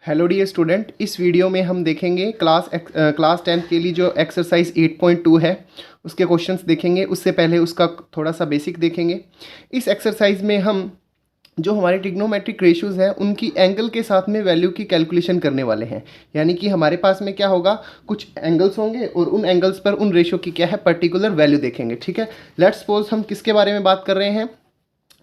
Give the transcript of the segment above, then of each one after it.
Hello dear student, इस video में हम देखेंगे क्लास 10 के लिए जो एक्सरसाइज 8.2 है उसके क्वेश्चंस देखेंगे। उससे पहले उसका थोड़ा सा बेसिक देखेंगे। इस एक्सरसाइज में हम जो हमारे ट्रिग्नोमेट्रिक रेशियोज़ हैं उनकी एंगल के साथ में वैल्यू की कैलकुलेशन करने वाले हैं। यानी कि हमारे पास में क्या होगा, कुछ एंगल्स होंगे और उन एंगल्स पर उन रेशियो की क्या है पर्टिकुलर वैल्यू देखेंगे। ठीक है, लेट्स सपोज हम किसके बारे में बात कर रहे हैं।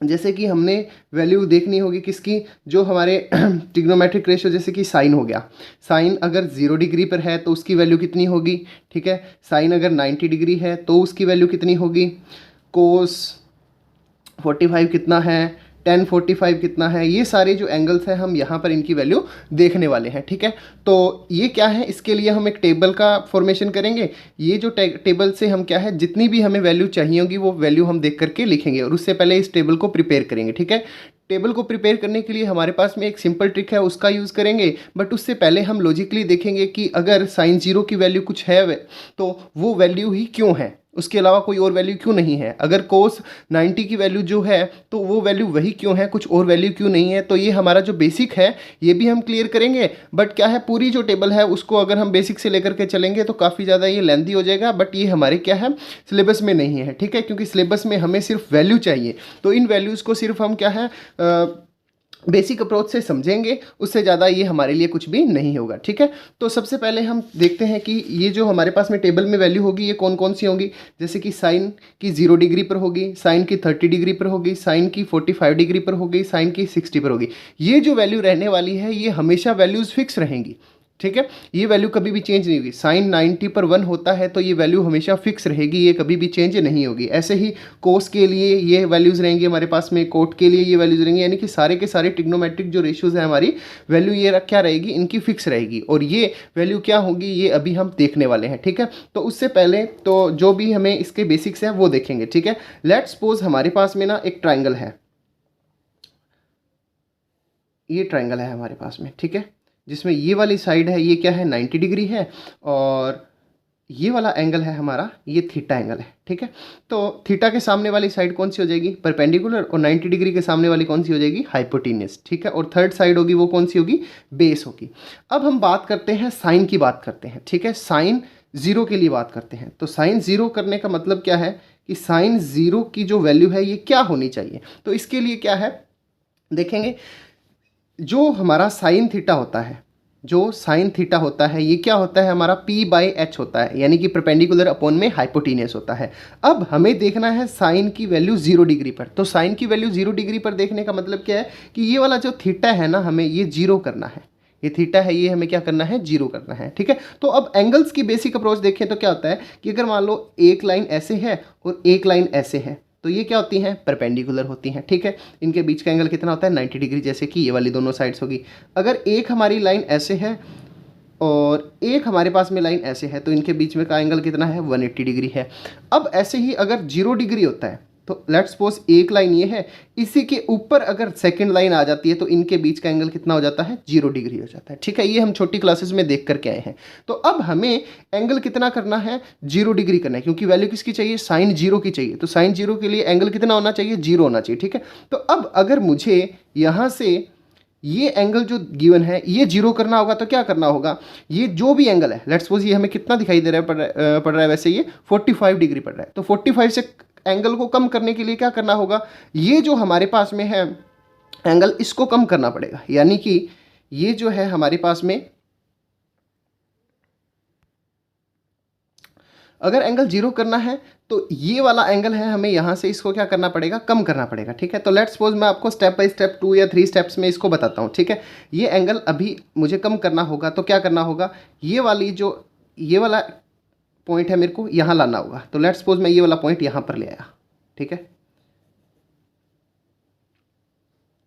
जैसे कि हमने वैल्यू देखनी होगी किसकी, जो हमारे ट्रिग्नोमेट्रिक रेशियो, जैसे कि साइन हो गया। साइन अगर 0 डिग्री पर है तो उसकी वैल्यू कितनी होगी। ठीक है, साइन अगर 90 डिग्री है तो उसकी वैल्यू कितनी होगी। कोस 45 कितना है, टेन 45 कितना है। ये सारे जो एंगल्स हैं हम यहाँ पर इनकी वैल्यू देखने वाले हैं। ठीक है, तो ये क्या है, इसके लिए हम एक टेबल का फॉर्मेशन करेंगे। ये जो टेबल से हम क्या है, जितनी भी हमें वैल्यू चाहिए होगी वो वैल्यू हम देख करके लिखेंगे और उससे पहले इस टेबल को प्रिपेयर करेंगे। ठीक है, टेबल को प्रिपेयर करने के लिए हमारे पास में एक सिंपल ट्रिक है, उसका यूज़ करेंगे। बट उससे पहले हम लॉजिकली देखेंगे कि अगर साइन 0 की वैल्यू कुछ है तो वो वैल्यू ही क्यों है, उसके अलावा कोई और वैल्यू क्यों नहीं है। अगर कोस 90 की वैल्यू जो है तो वो वैल्यू वही क्यों है, कुछ और वैल्यू क्यों नहीं है। तो ये हमारा जो बेसिक है ये भी हम क्लियर करेंगे। बट क्या है, पूरी जो टेबल है उसको अगर हम बेसिक से लेकर के चलेंगे तो काफ़ी ज़्यादा ये लेंथी हो जाएगा। बट ये हमारे क्या है, सिलेबस में नहीं है। ठीक है, क्योंकि सिलेबस में हमें सिर्फ वैल्यू चाहिए, तो इन वैल्यूज़ को सिर्फ हम क्या है बेसिक अप्रोच से समझेंगे, उससे ज़्यादा ये हमारे लिए कुछ भी नहीं होगा। ठीक है, तो सबसे पहले हम देखते हैं कि ये जो हमारे पास में टेबल में वैल्यू होगी ये कौन कौन सी होंगी। जैसे कि साइन की 0 डिग्री पर होगी, साइन की 30 डिग्री पर होगी, साइन की 45 डिग्री पर होगी, साइन की 60 पर होगी। ये जो वैल्यू रहने वाली है ये हमेशा वैल्यूज़ फिक्स रहेंगी। ठीक है, ये वैल्यू कभी भी चेंज नहीं होगी। साइन 90 पर 1 होता है तो ये वैल्यू हमेशा फिक्स रहेगी, ये कभी भी चेंज नहीं होगी। ऐसे ही कोस के लिए ये वैल्यूज़ रहेंगी हमारे पास में, कोट के लिए ये वैल्यूज़ रहेंगी। यानी कि सारे के सारे ट्रिग्नोमेट्रिक जो रेशियोज़ हैं हमारी वैल्यू ये क्या रहेगी, इनकी फिक्स रहेगी। और ये वैल्यू क्या होगी ये अभी हम देखने वाले हैं। ठीक है, तो उससे पहले तो जो भी हमें इसके बेसिक्स हैं वो देखेंगे। ठीक है, लेट्स सपोज हमारे पास में ना एक ट्राइंगल है, ये ट्राइंगल है हमारे पास में। ठीक है, जिसमें ये वाली साइड है ये क्या है 90 डिग्री है और ये वाला एंगल है हमारा ये थीटा एंगल है। ठीक है, तो थीटा के सामने वाली साइड कौन सी हो जाएगी, परपेंडिकुलर, और 90 डिग्री के सामने वाली कौन सी हो जाएगी, हाइपोटेन्यूस। ठीक है, और थर्ड साइड होगी वो कौन सी होगी, बेस होगी। अब हम बात करते हैं साइन की बात करते हैं। ठीक है, साइन 0 के लिए बात करते हैं। तो साइन 0 करने का मतलब क्या है कि साइन 0 की जो वैल्यू है ये क्या होनी चाहिए। तो इसके लिए क्या है देखेंगे, जो हमारा साइन थीटा होता है, जो साइन थीटा होता है ये क्या होता है हमारा p/h होता है, यानी कि परपेंडिकुलर अपॉन में हाइपोटेन्यूस होता है। अब हमें देखना है साइन की वैल्यू 0 डिग्री पर। तो साइन की वैल्यू 0 डिग्री पर देखने का मतलब क्या है कि ये वाला जो थीटा है ना हमें ये 0 करना है, ये थीटा है ये हमें क्या करना है, 0 करना है। ठीक है, तो अब एंगल्स की बेसिक अप्रोच देखें तो क्या होता है कि अगर मान लो एक लाइन ऐसे है और एक लाइन ऐसे है तो ये क्या होती हैं, परपेंडिकुलर होती हैं। ठीक है, इनके बीच का एंगल कितना होता है 90 डिग्री, जैसे कि ये वाली दोनों साइड्स होगी। अगर एक हमारी लाइन ऐसे है और एक हमारे पास में लाइन ऐसे है तो इनके बीच में का एंगल कितना है 180 डिग्री है। अब ऐसे ही अगर 0 डिग्री होता है तो लेट्स सपोज एक लाइन ये है, इसी के ऊपर अगर सेकंड लाइन आ जाती है तो इनके बीच का एंगल कितना हो जाता है, 0 डिग्री हो जाता है। ठीक है, ये हम छोटी क्लासेस में देख करके आए हैं। तो अब हमें एंगल कितना करना है, 0 डिग्री करना है, क्योंकि वैल्यू किसकी चाहिए, साइन 0 की चाहिए। तो साइन 0 के लिए एंगल कितना होना चाहिए, 0 होना चाहिए। ठीक है, तो अब अगर मुझे यहाँ से ये एंगल जो गिवन है ये 0 करना होगा तो क्या करना होगा, ये जो भी एंगल है लेट्स सपोज ये हमें कितना दिखाई दे रहा है, पड़ रहा है वैसे ये 45 डिग्री पड़ रहा है। तो 45 से एंगल को कम करने के लिए क्या करना होगा, ये जो हमारे पास में है एंगल इसको कम करना पड़ेगा। यानी कि ये जो है हमारे पास में अगर एंगल 0 करना है तो ये वाला एंगल है हमें यहाँ से इसको क्या करना पड़ेगा, कम करना पड़ेगा। ठीक है, तो लेट्स सपोज मैं आपको स्टेप बाय स्टेप 2 या 3 स्टेप्स में इसको बताता हूँ। ठीक है, ये एंगल अभी मुझे कम करना होगा तो क्या करना होगा, ये वाला पॉइंट है मेरे को यहाँ लाना होगा। तो लेट्स सपोज मैं ये वाला पॉइंट यहाँ पर ले आया। ठीक है,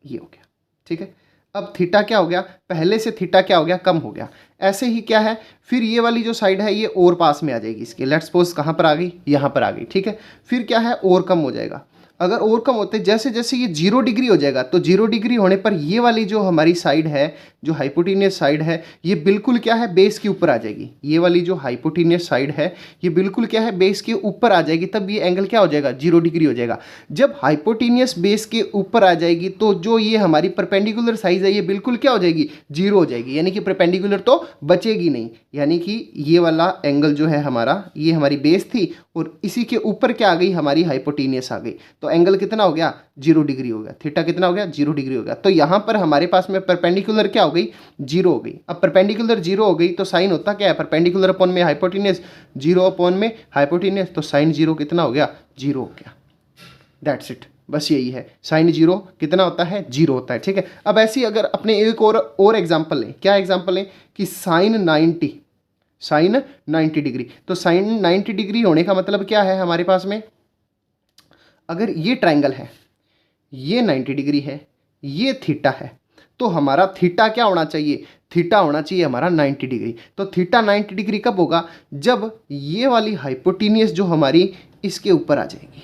ये हो गया। ठीक है, अब थीटा क्या हो गया, पहले से थीटा क्या हो गया, कम हो गया। ऐसे ही क्या है, फिर ये वाली जो साइड है ये और पास में आ जाएगी इसके। लेट्स सपोज कहाँ पर आ गई, यहाँ पर आ गई। ठीक है, फिर क्या है और कम हो जाएगा। अगर और कम होते, जैसे जैसे ये 0 डिग्री हो जाएगा, तो 0 डिग्री होने पर ये वाली जो हमारी साइड है, जो हाइपोटेनियस साइड है, ये बिल्कुल क्या है, बेस के ऊपर आ जाएगी। ये वाली जो हाइपोटेनियस साइड है ये बिल्कुल क्या है, बेस के ऊपर आ जाएगी। तब ये एंगल क्या हो जाएगा, 0 डिग्री हो जाएगा। जब हाइपोटेनियस बेस के ऊपर आ जाएगी तो जो ये हमारी परपेंडिकुलर साइड है ये बिल्कुल क्या हो जाएगी, 0 हो जाएगी, यानी कि परपेंडिकुलर तो बचेगी नहीं। यानी कि ये वाला एंगल जो है हमारा, ये हमारी बेस थी और इसी के ऊपर क्या आ गई, हमारी हाइपोटेनियस आ गई। तो एंगल कितना हो गया, 0 डिग्री हो गया। थीटा कितना हो गया, 0 डिग्री हो गया। तो यहाँ पर हमारे पास में परपेंडिकुलर क्या हो गई, 0 हो गई। अब परपेंडिकुलर 0 हो गई तो साइन होता क्या है, परपेंडिकुलर अपॉन में हाइपोटेनियस, 0 अपॉन में हाइपोटेनियस, तो साइन 0 कितना हो गया, 0 हो गया। दैट्स इट, बस यही है। साइन 0 कितना होता है, 0 होता है। ठीक है, अब ऐसी अगर अपने एक और एग्जाम्पल लें, क्या एग्जाम्पल लें कि साइन 90 डिग्री। तो साइन 90 डिग्री होने का मतलब क्या है हमारे पास में, अगर ये ट्रायंगल है, ये 90 डिग्री है, ये थीटा है, तो हमारा थीटा क्या होना चाहिए, थीटा होना चाहिए हमारा 90 डिग्री। तो थीटा 90 डिग्री कब होगा, जब ये वाली हाइपोटेनियस जो हमारी इसके ऊपर आ जाएगी।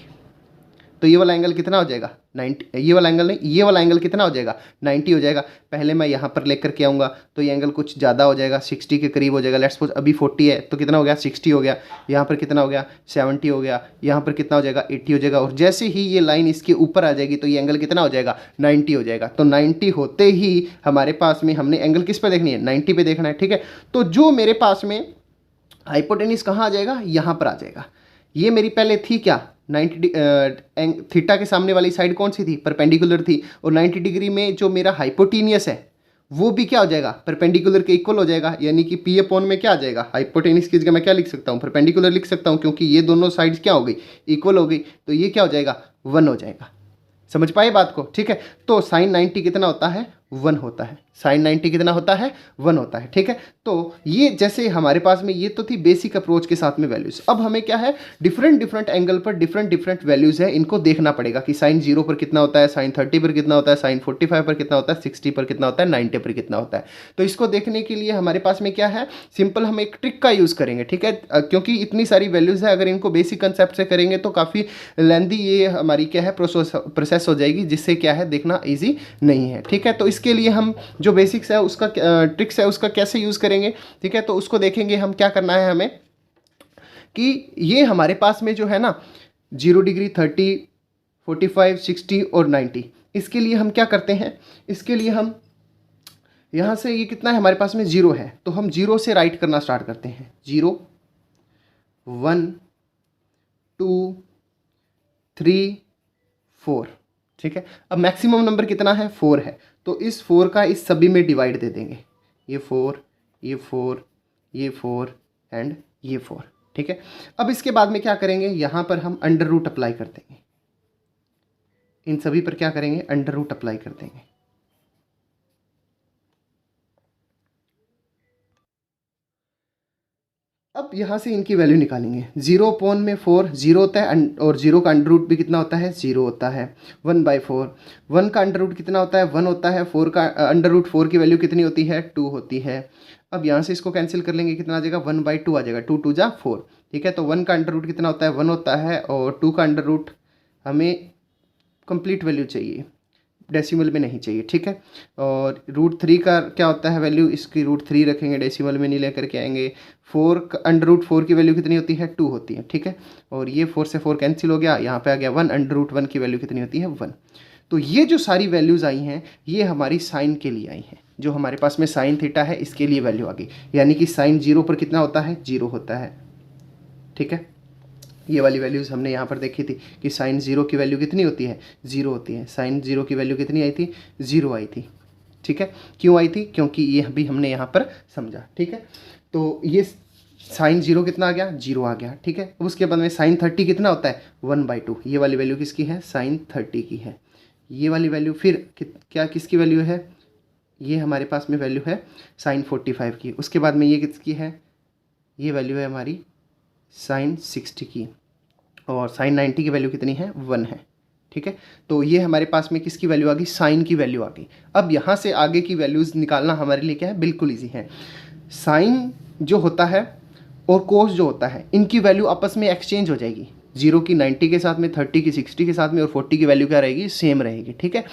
तो ये वाला एंगल कितना हो जाएगा, 90, ये वाला एंगल नहीं, ये वाला एंगल कितना हो जाएगा, 90 हो जाएगा। पहले मैं यहाँ पर लेकर के आऊँगा तो ये एंगल कुछ ज़्यादा हो जाएगा, 60 के करीब हो जाएगा। लेट्स सपोज अभी 40 है तो कितना हो गया, 60 हो गया। यहाँ पर कितना हो गया, 70 हो गया। यहाँ पर कितना हो जाएगा, 80 हो जाएगा। और जैसे ही ये लाइन इसके ऊपर आ जाएगी तो ये एंगल कितना हो जाएगा, 90 हो जाएगा। तो 90 होते ही हमारे पास में हमने एंगल किस पर देखनी है, 90 पे देखना है। ठीक है, तो जो मेरे पास में हाइपोटेनिस कहाँ आ जाएगा, यहाँ पर आ जाएगा। ये मेरी पहले थी क्या, 90 थीटा के सामने वाली साइड कौन सी थी, परपेंडिकुलर थी। और 90 डिग्री में जो मेरा हाइपोटेनियस है वो भी क्या हो जाएगा, परपेंडिकुलर के इक्वल हो जाएगा। यानी कि पी अपॉन में क्या आ जाएगा, हाइपोटेनिस की जगह मैं क्या लिख सकता हूँ, परपेंडिकुलर लिख सकता हूँ, क्योंकि ये दोनों साइड्स क्या हो गई, इक्वल हो गई। तो ये क्या हो जाएगा, 1 हो जाएगा। समझ पाए बात को। ठीक है, तो साइन 90 कितना होता है, 1 होता है। साइन 90 कितना होता है, 1 होता है। ठीक है, तो ये जैसे हमारे पास में ये तो थी बेसिक अप्रोच के साथ में वैल्यूज। अब हमें क्या है, डिफरेंट एंगल पर डिफरेंट वैल्यूज है, इनको देखना पड़ेगा कि साइन 0 पर कितना होता है, साइन 30 पर कितना होता है, साइन 45 पर कितना होता है, 60 पर कितना होता है, 90 पर कितना होता है। तो इसको देखने के लिए हमारे पास में क्या है, सिंपल हम एक ट्रिक का यूज़ करेंगे। ठीक है, क्योंकि इतनी सारी वैल्यूज है, अगर इनको बेसिक कंसेप्ट से करेंगे तो काफ़ी लेंदी ये हमारी क्या है प्रोसेस हो जाएगी, जिससे क्या है देखना ईजी नहीं है। ठीक है, तो इसके लिए हम जो बेसिक्स है उसका ट्रिक्स है उसका कैसे यूज़ करेंगे। ठीक है, तो उसको देखेंगे हम। क्या करना है हमें कि ये हमारे पास में जो है ना 0 डिग्री, 30, 45, 60 और 90, इसके लिए हम क्या करते हैं, इसके लिए हम यहाँ से ये कितना है हमारे पास में 0 है, तो हम 0 से राइट करना स्टार्ट करते हैं। 0, 1, 2, 3, 4। ठीक है, अब मैक्सिमम नंबर कितना है, 4 है, तो इस 4 का इस सभी में डिवाइड दे देंगे। ये 4, ये 4, ये 4 एंड ये 4। ठीक है, अब इसके बाद में क्या करेंगे, यहाँ पर हम अंडर रूट अप्लाई कर देंगे। इन सभी पर क्या करेंगे, अंडर रूट अप्लाई कर देंगे। अब यहाँ से इनकी वैल्यू निकालेंगे। 0 अपॉन में 4 0 होता है, और 0 का अंडर रूट भी कितना होता है, 0 होता है। 1/4, 1 का अंडर रूट कितना होता है, 1 होता है। 4 का अंडर रूट 4 की वैल्यू कितनी होती है, 2 होती है। अब यहाँ से इसको कैंसिल कर लेंगे, कितना आ जाएगा, 1/2 आ जाएगा। 2 2 जा 4। ठीक है, तो 1 का अंडर रूट कितना होता है, 1 होता है, और 2 का अंडर रूट हमें कंप्लीट वैल्यू चाहिए, डेसिमल में नहीं चाहिए। ठीक है, और √3 का क्या होता है वैल्यू, इसकी √3 रखेंगे, डेसिमल में नहीं लेकर के आएंगे। 4 अंडर रूट 4 की वैल्यू कितनी होती है, 2 होती है। ठीक है, और ये 4 से 4 कैंसिल हो गया, यहाँ पे आ गया 1, अंडर रूट 1 की वैल्यू कितनी होती है, 1। तो ये जो सारी वैल्यूज़ आई हैं ये हमारी साइन के लिए आई हैं। जो हमारे पास में साइन थीटा है इसके लिए वैल्यू आ गई, यानी कि साइन 0 पर कितना होता है, 0 होता है। ठीक है, ये वाली वैल्यूज़ हमने यहाँ पर देखी थी कि साइन 0 की वैल्यू कितनी होती है, 0 होती है। साइन 0 की वैल्यू कितनी आई थी, 0 आई थी। ठीक है, क्यों आई थी, क्योंकि ये भी हमने यहाँ पर समझा। ठीक है, तो ये साइन 0 कितना आ गया, 0 आ गया। ठीक है, अब उसके बाद में साइन 30 कितना होता है, 1/2। ये वाली वैल्यू किसकी है, साइन 30 की है। ये वाली वैल्यू फिर क्या किसकी वैल्यू है, ये हमारे पास में वैल्यू है साइन 45 की। उसके बाद में ये किसकी है, ये वैल्यू है हमारी साइन 60 की, और साइन 90 की वैल्यू कितनी है, 1 है। ठीक है, तो ये हमारे पास में किसकी वैल्यू आ गई, साइन की वैल्यू आ गई। अब यहाँ से आगे की वैल्यूज़ निकालना हमारे लिए क्या है, बिल्कुल ईजी है। साइन जो होता है और कोस जो होता है, इनकी वैल्यू आपस में एक्सचेंज हो जाएगी। जीरो की 90 के साथ में, 30 की 60 के साथ में और 40 की वैल्यू क्या रहेगी, सेम रहेगी। ठीक है,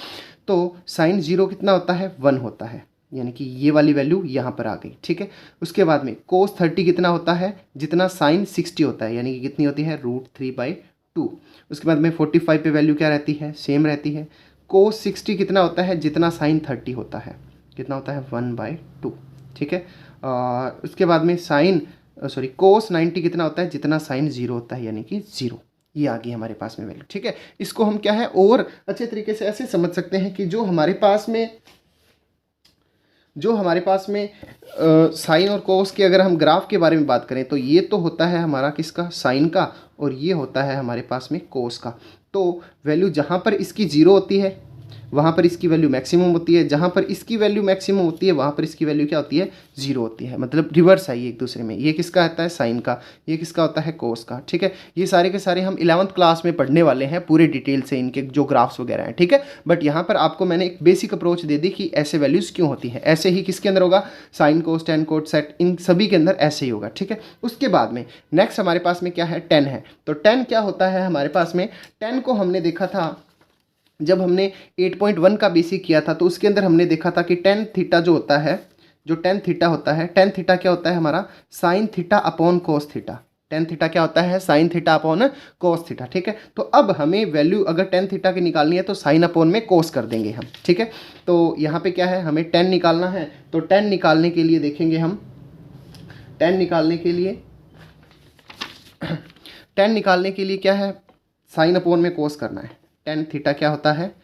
तो साइन जीरो कितना होता है, 1 होता है, यानी कि ये वाली वैल्यू यहाँ पर आ गई। ठीक है, उसके बाद में कोस 30 कितना होता है, जितना साइन 60 होता है, यानी कि कितनी होती है, √3/2। उसके बाद में 45 पे वैल्यू क्या रहती है, सेम रहती है। कोस 60 कितना होता है, जितना साइन 30 होता है, कितना होता है, 1/2। ठीक है, उसके बाद में कोस 90 कितना होता है, जितना साइन 0 होता है, यानी कि 0। ये आ गई हमारे पास में वैल्यू। ठीक है, इसको हम क्या है और अच्छे तरीके से ऐसे समझ सकते हैं कि जो हमारे पास में साइन और कोस के अगर हम ग्राफ के बारे में बात करें तो ये तो होता है हमारा किसका, साइन का, और ये होता है हमारे पास में कोस का। तो वैल्यू जहाँ पर इसकी 0 होती है वहाँ पर इसकी वैल्यू मैक्सिमम होती है, जहाँ पर इसकी वैल्यू मैक्सिमम होती है वहाँ पर इसकी वैल्यू क्या होती है, 0 होती है। मतलब रिवर्स है ये एक दूसरे में। ये किसका आता है, साइन का, ये किसका होता है, कोस का। ठीक है, ये सारे के सारे हम 11th क्लास में पढ़ने वाले हैं पूरे डिटेल से, इनके जो ग्राफ्स वगैरह हैं। ठीक है, बट यहाँ पर आपको मैंने एक बेसिक अप्रोच दे दी कि ऐसे वैल्यूज़ क्यों होती है। ऐसे ही किसके अंदर होगा, साइन, कोस, टेन, कोट, सेट, इन सभी के अंदर ऐसे ही होगा। ठीक है, उसके बाद में नेक्स्ट हमारे पास में क्या है, टेन है। तो टेन क्या होता है हमारे पास में, टेन को हमने देखा था जब हमने 8.1 का बेसिक किया था, तो उसके अंदर हमने देखा था कि टेन थीटा जो होता है, जो टेन थीटा होता है, टेन थीटा क्या होता है हमारा, sine theta upon cos theta. Tan theta क्या होता है, sine theta upon cos theta. ठीक है, तो अब हमें वैल्यू अगर टेन थीटा की निकालनी है तो साइन अपॉन में कोस कर देंगे हम। ठीक है, तो यहाँ पे क्या है, हमें टेन निकालना है, तो टेन निकालने के लिए देखेंगे हम, टेन निकालने के लिए क्या है, साइन अपॉन में कोस करना है। टेन थीटा क्या होता है,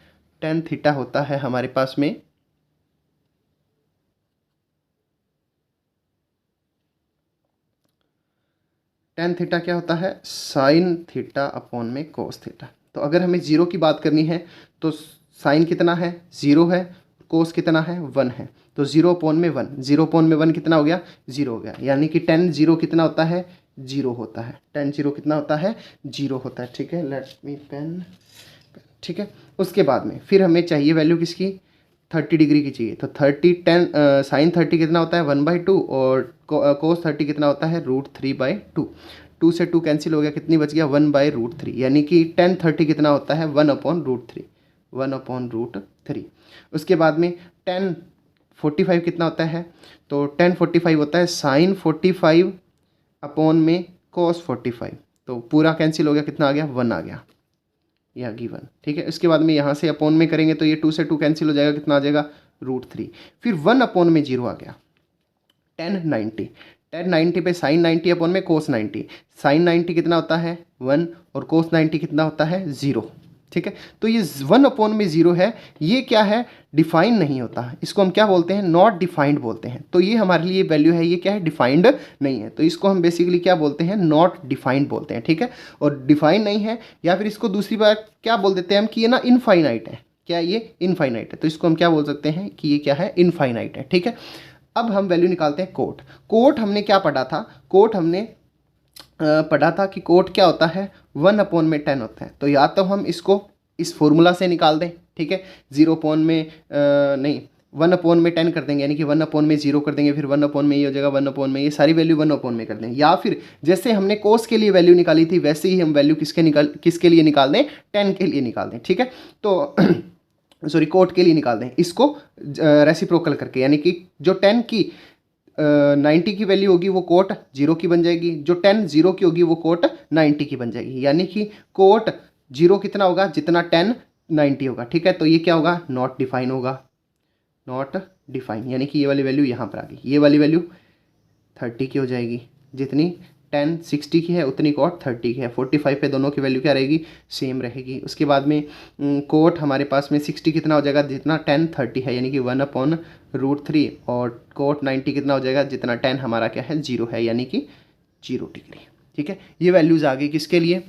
टेन थीटा होता है हमारे पास में टेन थीटा क्या होता है, साइन थीटा अपॉन में कोस थीटा। तो अगर हमें 0 की बात करनी है तो साइन कितना है, 0 है, कोस कितना है, 1 है, तो 0 अपॉन में 1, 0 अपॉन में 1 कितना हो गया, 0 हो गया। यानी कि टेन 0 कितना होता है, 0 होता है। टेन 0 कितना होता है, 0 होता है। ठीक है, लेट मी पेन। ठीक है, उसके बाद में फिर हमें चाहिए वैल्यू किसकी, 30 डिग्री की चाहिए। तो 30 साइन 30 कितना होता है, 1/2, और कोस 30 कितना होता है, √3/2। 2 से 2 कैंसिल हो गया, कितनी बच गया, 1/√3। यानी कि टेन 30 कितना होता है, 1/√3, 1/√3। उसके बाद में टेन 45 कितना होता है, तो टेन 45 होता है साइन 45 अपॉन में कोस 45। तो पूरा कैंसिल हो गया, कितना आ गया, 1 आ गया, या गिवन। ठीक है, इसके बाद में यहाँ से अपॉन में करेंगे तो ये 2 से 2 कैंसिल हो जाएगा, कितना आ जाएगा, √3। फिर 1 अपॉन में 0 आ गया। टेन 90 पे साइन 90 अपॉन में कोस 90। साइन 90 कितना होता है, 1, और कोस 90 कितना होता है, 0। ठीक है, तो ये 1 अपॉन में 0 है, ये क्या है, डिफाइन नहीं होता, इसको हम क्या बोलते हैं, नॉट डिफाइंड बोलते हैं। तो ये हमारे लिए वैल्यू है, ये क्या है, डिफाइंड नहीं है, तो इसको हम बेसिकली क्या बोलते हैं, नॉट डिफाइंड बोलते हैं। ठीक है, और डिफाइंड नहीं है, या फिर इसको दूसरी बार क्या बोल देते हैं हम कि ये ना इनफाइनाइट है। क्या ये इनफाइनाइट है, तो इसको हम क्या बोल सकते हैं कि ये क्या है, इनफाइनाइट है। ठीक है, अब हम वैल्यू निकालते हैं कोट। कोट हमने क्या पढ़ा था, कोट हमने पढ़ा था कि कोट क्या होता है, 1 अपॉन में 10 होता है। तो या तो हम इसको इस फॉर्मूला से निकाल दें, ठीक है, 0 अपॉन में नहीं 1 अपॉन में 10 कर देंगे, यानी कि 1 अपॉन में 0 कर देंगे, फिर 1 अपॉन में ये हो जाएगा 1 अपॉन में, ये सारी वैल्यू 1 अपॉन में कर दें। या फिर जैसे हमने कोस के लिए वैल्यू निकाली थी वैसे ही हम वैल्यू किसके लिए निकाल दें, 10 के लिए निकाल दें। ठीक है, तो सॉरी कोट के लिए निकाल दें इसको रेसिप्रोकल करके, यानी कि जो 10 की 90 की वैल्यू होगी वो कोट 0 की बन जाएगी, जो 10 0 की होगी वो कोट 90 की बन जाएगी। यानी कि कोट 0 कितना होगा, जितना 10 90 होगा। ठीक है, तो ये क्या होगा, नॉट डिफाइन होगा, नॉट डिफाइन, यानी कि ये वाली वैल्यू यहाँ पर आ गई, ये वाली वैल्यू 30 की हो जाएगी, जितनी 10 60 की है उतनी कोट 30 की है। 45 पे दोनों की वैल्यू क्या रहेगी, सेम रहेगी। उसके बाद में कोट हमारे पास में 60 कितना हो जाएगा, जितना 10 30 है, यानी कि 1/√3, और कोट 90 कितना हो जाएगा, जितना 10 हमारा क्या है, 0 है, यानी कि 0 डिग्री। ठीक है, ये वैल्यूज़ आ गई किसके लिए,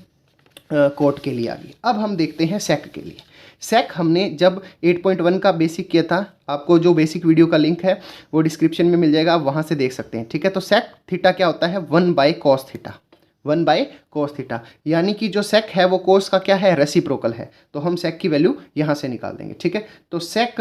कोट के लिए आ गई। अब हम देखते हैं सेक के लिए। सेक हमने जब 8.1 का बेसिक किया था, आपको जो बेसिक वीडियो का लिंक है वो डिस्क्रिप्शन में मिल जाएगा, आप वहाँ से देख सकते हैं। ठीक है, तो सेक थीटा क्या होता है, 1/cos थीटा, 1/cos थीटा, यानी कि जो सेक है वो कोस का क्या है, रेसिप्रोकल है। तो हम सेक की वैल्यू यहाँ से निकाल देंगे। ठीक है, तो सेक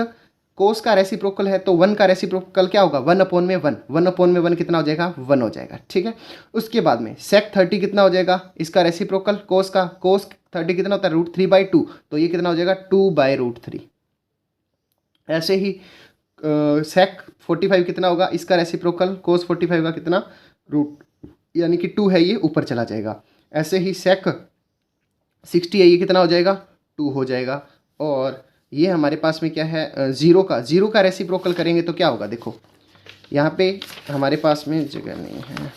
कोस का रेसिप्रोकल है तो 1 का रेसिप्रोकल क्या होगा, 1/1, 1/1 कितना हो जाएगा, 1 हो जाएगा, ठीक है। उसके बाद में sec 30 कितना हो जाएगा, इसका रेसिप्रोकल कोस का, कोस 30 कितना होता है, √3/2, तो ये कितना हो जाएगा 2/√3। ऐसे ही sec 45 कितना होगा, इसका रेसिप्रोकल कोस 45 का कितना, रूट यानी कि 2 है, ये ऊपर चला जाएगा। ऐसे ही sec 60 है, ये कितना हो जाएगा, 2 हो जाएगा। और ये हमारे पास में क्या है, जीरो का रेसिप्रोकल करेंगे तो क्या होगा, देखो यहाँ पे हमारे पास में जगह नहीं है,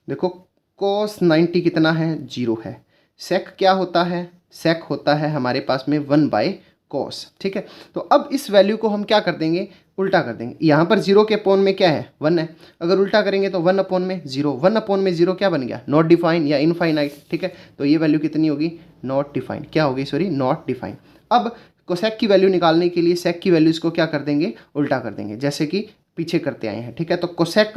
देखो cos 90 कितना है, 0 है। sec क्या होता है, sec होता है हमारे पास में 1/cos, ठीक है। तो अब इस वैल्यू को हम क्या कर देंगे, उल्टा कर देंगे। यहाँ पर 0 के अपॉन में क्या है, 1 है, अगर उल्टा करेंगे तो 1/0, 1/0 क्या बन गया, नॉट डिफाइन या इनफाइनाइट, ठीक है। तो ये वैल्यू कितनी होगी, नॉट डिफाइन, क्या होगी, सॉरी, नॉट डिफाइन। अब कोसेक की वैल्यू निकालने के लिए सेक की वैल्यूज़ को क्या कर देंगे, उल्टा कर देंगे, जैसे कि पीछे करते आए हैं, ठीक है। तो कोसेक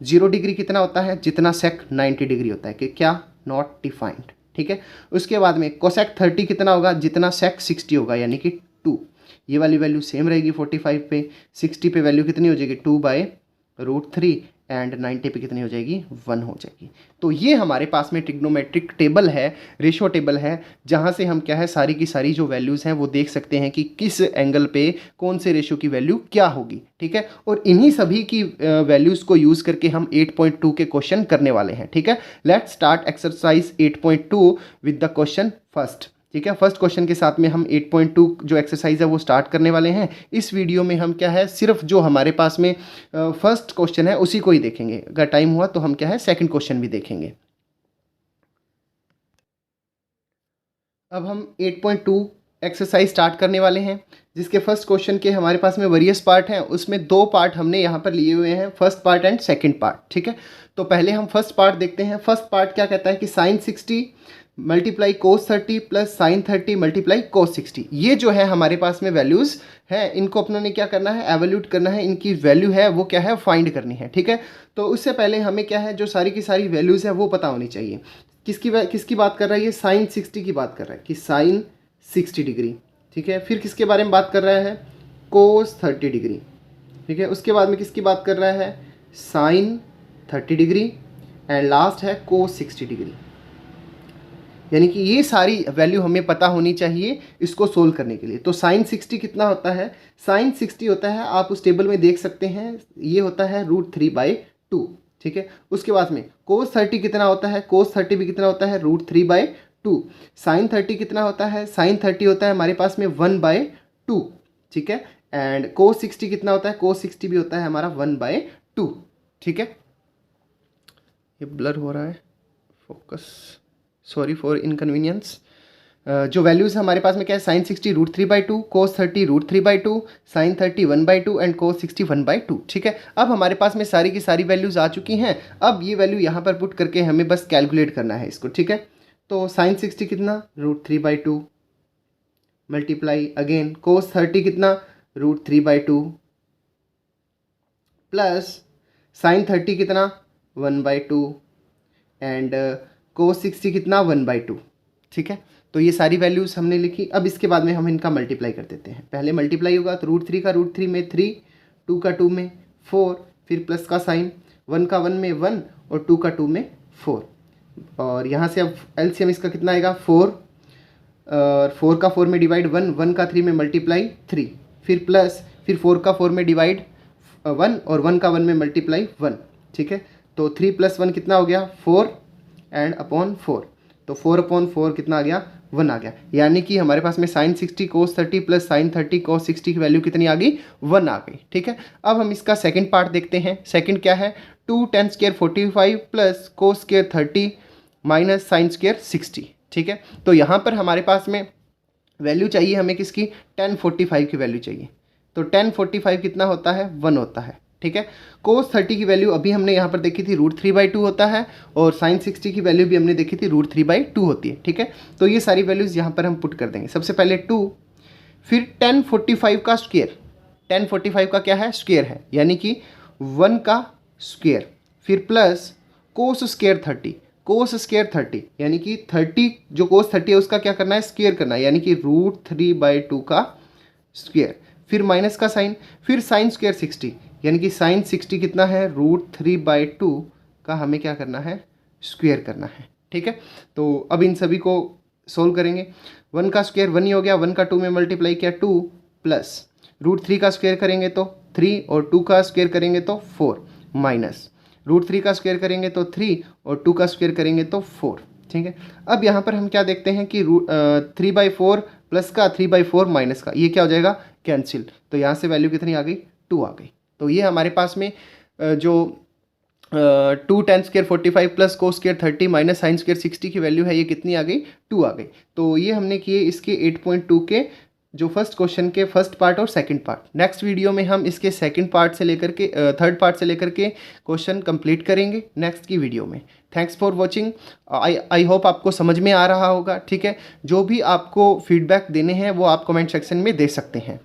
0 डिग्री कितना होता है, जितना सेक 90 डिग्री होता है, कि क्या, नॉट डिफाइंड, ठीक है। उसके बाद में कोसेक 30 कितना होगा, जितना सेक 60 होगा, यानी कि 2। ये वाली वैल्यू सेम रहेगी 45 पे, 60 पे वैल्यू कितनी हो जाएगी, 2/√3, एंड 90 पे कितनी हो जाएगी, 1 हो जाएगी। तो ये हमारे पास में ट्रिग्नोमेट्रिक टेबल है, रेशो टेबल है, जहाँ से हम क्या है, सारी की सारी जो वैल्यूज़ हैं वो देख सकते हैं कि किस एंगल पे कौन से रेशो की वैल्यू क्या होगी, ठीक है। और इन्हीं सभी की वैल्यूज़ को यूज़ करके हम 8.2 के क्वेश्चन करने वाले हैं, ठीक है। Let's start exercise 8.2 with the question first, ठीक है। फर्स्ट क्वेश्चन के साथ में हम 8.2 जो एक्सरसाइज है वो स्टार्ट करने वाले हैं। इस वीडियो में हम क्या है, सिर्फ जो हमारे पास में फर्स्ट क्वेश्चन है उसी को ही देखेंगे, अगर टाइम हुआ तो हम क्या है, सेकंड क्वेश्चन भी देखेंगे। अब हम 8.2 एक्सरसाइज स्टार्ट करने वाले हैं, जिसके फर्स्ट क्वेश्चन के हमारे पास में वेरियस पार्ट हैं, उसमें 2 पार्ट हमने यहाँ पर लिए हुए हैं, first part and second part, ठीक है। तो पहले हम फर्स्ट पार्ट देखते हैं। फर्स्ट पार्ट क्या कहता है कि sin 60 multiply cos 30 plus sin 30 multiply cos 60, ये जो है हमारे पास में वैल्यूज़ है, इनको अपने ने क्या करना है, एवल्यूट करना है, इनकी वैल्यू है वो क्या है, फाइंड करनी है, ठीक है। तो उससे पहले हमें क्या है, जो सारी की सारी वैल्यूज़ है वो पता होनी चाहिए। किसकी बात कर रहा है, ये sin 60 की बात कर रहा है कि sin 60 डिग्री, ठीक है। फिर किसके बारे में बात कर रहा है, cos 30 डिग्री, ठीक है। उसके बाद में किसकी बात कर रहा है, sin 30 डिग्री, एंड लास्ट है cos 60 डिग्री। यानी कि ये सारी वैल्यू हमें पता होनी चाहिए इसको सोल्व करने के लिए। तो sin 60 कितना होता है, sin 60 होता है, आप उस टेबल में देख सकते हैं, ये होता है √3/2, ठीक है। उसके बाद में cos 30 कितना होता है, cos 30 भी कितना होता है, √3/2। sin 30 कितना होता है, sin 30 होता है हमारे पास में 1/2, ठीक है। एंड cos 60 कितना होता है, cos 60 भी होता है हमारा 1/2, ठीक है। ये ब्लर हो रहा है, फोकस, सॉरी फॉर इनकन्वीनियंस। जो वैल्यूज़ हमारे पास में क्या है, sin 60 √3/2, cos 30 √3/2, sin 30 1/2 and cos 60 1/2, ठीक है। अब हमारे पास में सारी की सारी वैल्यूज़ आ चुकी हैं। अब ये वैल्यू यहाँ पर पुट करके हमें बस कैलकुलेट करना है इसको, ठीक है। तो sin 60 कितना, √3/2 मल्टीप्लाई अगेन cos 30 कितना, √3/2 प्लस sin 30 कितना, 1/2 एंड cos 60 कितना, 1/2, ठीक है। तो ये सारी वैल्यूज़ हमने लिखी। अब इसके बाद में हम इनका मल्टीप्लाई कर देते हैं। पहले मल्टीप्लाई होगा तो √3 का √3 में 3, 2 का 2 में 4, फिर प्लस का साइन, 1 का 1 में 1 और 2 का 2 में 4। और यहाँ से अब एलसीएम इसका कितना आएगा, 4, और 4 का 4 में डिवाइड 1, 1 का 3 में मल्टीप्लाई 3, फिर प्लस, फिर 4 का 4 में डिवाइड 1 और 1 का 1 में मल्टीप्लाई 1, ठीक है। तो 3 + 1 कितना हो गया, 4 एंड अपॉन 4, तो 4/4 कितना आ गया, 1 आ गया। यानी कि हमारे पास में sin 60 cos 30 plus sin 30 cos 60 की वैल्यू कितनी आ गई, 1 आ गई, ठीक है। अब हम इसका सेकंड पार्ट देखते हैं। सेकंड क्या है, 2 tan² 45 plus cos² 30 minus sin² 60, ठीक है। तो यहाँ पर हमारे पास में वैल्यू चाहिए हमें किसकी, tan 45 की वैल्यू चाहिए। तो tan 45 कितना होता है, 1 होता है, ठीक है। cos 30 की वैल्यू अभी हमने यहाँ पर देखी थी √3/2 होता है, और sin 60 की वैल्यू भी हमने देखी थी √3/2 होती है, ठीक है। तो ये सारी वैल्यूज़ यहाँ पर हम पुट कर देंगे। सबसे पहले 2, फिर tan 45 का स्क्वायर, tan 45 का क्या है, स्क्वायर है, यानी कि 1 का स्क्वायर, फिर प्लस cos² 30, cos² 30 यानी कि 30 जो cos 30 है उसका क्या करना है, स्क्वायर करना है, यानी कि √3/2 का स्क्वायर, फिर माइनस का साइन, फिर साइन स्क्वायर 60, यानी कि साइन 60 कितना है, √3/2 का हमें क्या करना है, स्क्वायर करना है। ठीक है, तो अब इन सभी को सोल्व करेंगे। 1 का स्क्वायर 1 ही हो गया, 1 का 2 में मल्टीप्लाई किया 2 प्लस √3 का स्क्वायर करेंगे तो 3 और 2 का स्क्वायर करेंगे तो 4 माइनस √3 का स्क्वायर करेंगे तो 3 और 2 का स्क्वायर करेंगे तो 4। ठीक है, अब यहाँ पर हम क्या देखते हैं कि 3/4 प्लस का 3/4 माइनस का, ये क्या हो जाएगा, कैंसिल। तो यहाँ से वैल्यू कितनी आ गई, 2 आ गई। तो ये हमारे पास में जो 2 tan स्क्वायर 45 प्लस को स्क्वायर 30 माइनस साइन स्क्वायर 60 की वैल्यू है, ये कितनी आ गई, 2 आ गई। तो ये हमने किए इसके 8.2 के जो फर्स्ट क्वेश्चन के फर्स्ट पार्ट और सेकंड पार्ट। नेक्स्ट वीडियो में हम इसके सेकंड पार्ट से लेकर के थर्ड पार्ट से लेकर के क्वेश्चन कंप्लीट करेंगे नेक्स्ट की वीडियो में। Thanks for watching. I hope आपको समझ में आ रहा होगा। ठीक है, जो भी आपको फीडबैक देने हैं वो आप कमेंट सेक्शन में दे सकते हैं।